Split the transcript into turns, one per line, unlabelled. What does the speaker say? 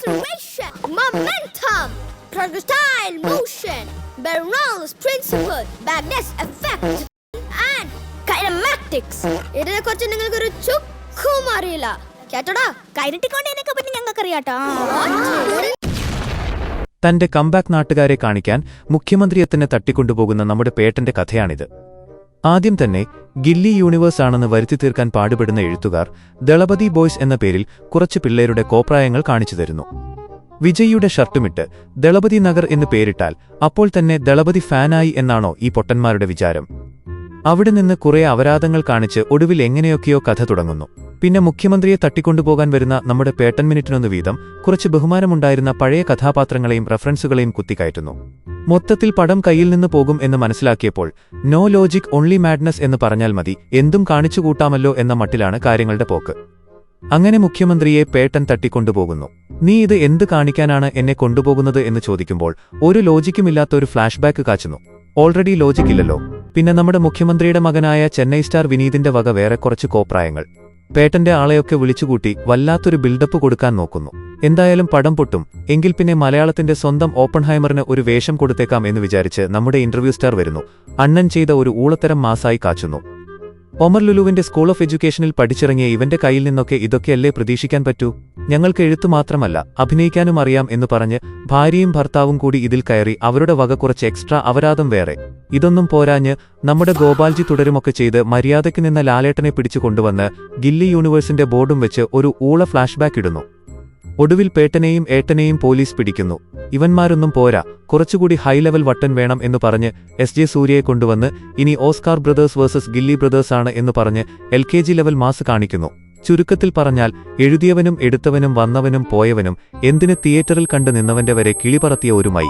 acceleration, momentum, projectile motion, Bernoulli's principle, Magnus effect, and kinematics. ഇതിനെക്കുറിച്ച് നിങ്ങൾക്കൊരു ചുക്കും അറിയില്ല കേട്ടോടാ. കൈനറ്റിക് കോണ്ടിനെ പറ്റി ഞങ്ങൾക്കറിയാട്ടോ.
തന്റെ കംബാക്ക് നാട്ടുകാരെ കാണിക്കാൻ മുഖ്യമന്ത്രിയെ തന്നെ തട്ടിക്കൊണ്ടുപോകുന്ന നമ്മുടെ പേട്ടന്റെ കഥയാണിത്. ആദ്യം തന്നെ ഗില്ലി യൂണിവേഴ്സ് ആണെന്ന് വരുത്തി തീർക്കാൻ പാടുപെടുന്ന എഴുത്തുകാർ ദളപതി ബോയ്സ് എന്ന പേരിൽ കുറച്ച് പിള്ളേരുടെ കോപ്രായങ്ങൾ കാണിച്ചു തരുന്നു. വിജയിയുടെ ഷർട്ടുമിട്ട് ദളപതി നഗർ എന്ന് പേരിട്ടാൽ അപ്പോൾ തന്നെ ദളപതി ഫാനായി എന്നാണോ ഈ പൊട്ടന്മാരുടെ വിചാരം? അവിടെ നിന്ന് കുറെ അപരാധങ്ങൾ കാണിച്ച് ഒടുവിൽ എങ്ങനെയൊക്കെയോ കഥ തുടങ്ങുന്നു. പിന്നെ മുഖ്യമന്ത്രിയെ തട്ടിക്കൊണ്ടുപോകാൻ വരുന്ന നമ്മുടെ പേട്ടൻ മിനിറ്റിനൊന്നു വീതം കുറച്ച് ബഹുമാനമുണ്ടായിരുന്ന പഴയ കഥാപാത്രങ്ങളെയും റെഫറൻസുകളെയും കുത്തിക്കയറ്റുന്നു. മൊത്തത്തിൽ പടം കയ്യിൽ നിന്ന് പോകും എന്ന് മനസ്സിലാക്കിയപ്പോൾ നോ ലോജിക് ഓൺലി മാഡ്നസ് എന്ന് പറഞ്ഞാൽ മതി, എന്തും കാണിച്ചുകൂട്ടാമല്ലോ എന്ന മട്ടിലാണ് കാര്യങ്ങളുടെ പോക്ക്. അങ്ങനെ മുഖ്യമന്ത്രിയെ പേട്ടൻ തട്ടിക്കൊണ്ടുപോകുന്നു. നീ ഇത് എന്ത് കാണിക്കാനാണ് എന്നെ കൊണ്ടുപോകുന്നത് എന്ന് ചോദിക്കുമ്പോൾ ഒരു ലോജിക്കുമില്ലാത്ത ഒരു ഫ്ലാഷ് ബാക്ക് കാച്ചുന്നു. ഓൾറെഡി ലോജിക്കില്ലല്ലോ. പിന്നെ നമ്മുടെ മുഖ്യമന്ത്രിയുടെ മകനായ ചെന്നൈ സ്റ്റാർ വിനീതിന്റെ വക വേറെ കുറച്ച് കോപ്രായങ്ങൾ. പേട്ടന്റെ ആളെയൊക്കെ വിളിച്ചുകൂട്ടി വല്ലാത്തൊരു ബിൽഡപ്പ് കൊടുക്കാൻ നോക്കുന്നു. എന്തായാലും പടം പൊട്ടും എങ്കിൽ പിന്നെ മലയാളത്തിന്റെ സ്വന്തം ഓപ്പൺഹൈമറിന് ഒരു വേഷം കൊടുത്തേക്കാം എന്ന് വിചാരിച്ച് നമ്മുടെ ഇന്റർവ്യൂ സ്റ്റാർ വരുന്നു. അണ്ണൻ ചെയ്ത ഒരു ഊളത്തരം മാസായി കാച്ചുന്നു. ഒമർ ലുലുവിന്റെ സ്കൂൾ ഓഫ് എഡ്യൂക്കേഷനിൽ പഠിച്ചിറങ്ങിയ ഇവന്റെ കയ്യിൽ നിന്നൊക്കെ ഇതൊക്കെയല്ലേ പ്രതീക്ഷിക്കാൻ പറ്റൂ? ഞങ്ങൾക്ക് എഴുത്തു മാത്രമല്ല അഭിനയിക്കാനും അറിയാം എന്ന് പറഞ്ഞ് ഭാര്യയും ഭർത്താവും കൂടി ഇതിൽ കയറി അവരുടെ വക കുറച്ച് എക്സ്ട്രാ അപരാധം വേറെ. ഇതൊന്നും പോരാഞ്ഞ് നമ്മുടെ ഗോപാൽജി തുടരുമൊക്കെ ചെയ്ത് മര്യാദയ്ക്ക് നിന്ന ലാലേട്ടനെ പിടിച്ചു കൊണ്ടുവന്ന് ഗില്ലി യൂണിവേഴ്സിന്റെ ബോർഡും വെച്ച് ഒരു ഊള ഫ്ലാഷ് ബാക്ക് ഇടുന്നു. ഒടുവിൽ പേട്ടനെയും ഏട്ടനെയും പോലീസ് പിടിക്കുന്നു. ഇവന്മാരൊന്നും പോരാ, കുറച്ചുകൂടി ഹൈ ലെവൽ വട്ടൻ വേണം എന്ന് പറഞ്ഞ് എസ് സൂര്യയെ കൊണ്ടുവന്ന് ഇനി Oscar brothers versus Gilli brothers ആണ് എന്ന് പറഞ്ഞ് LKG ലെവൽ മാസ് കാണിക്കുന്നു. ചുരുക്കത്തിൽ പറഞ്ഞാൽ എഴുതിയവനും എടുത്തവനും വന്നവനും പോയവനും എന്തിന് തിയേറ്ററിൽ കണ്ടു നിന്നവന്റെ വരെ കിളിപറത്തിയ ഒരു മൈ.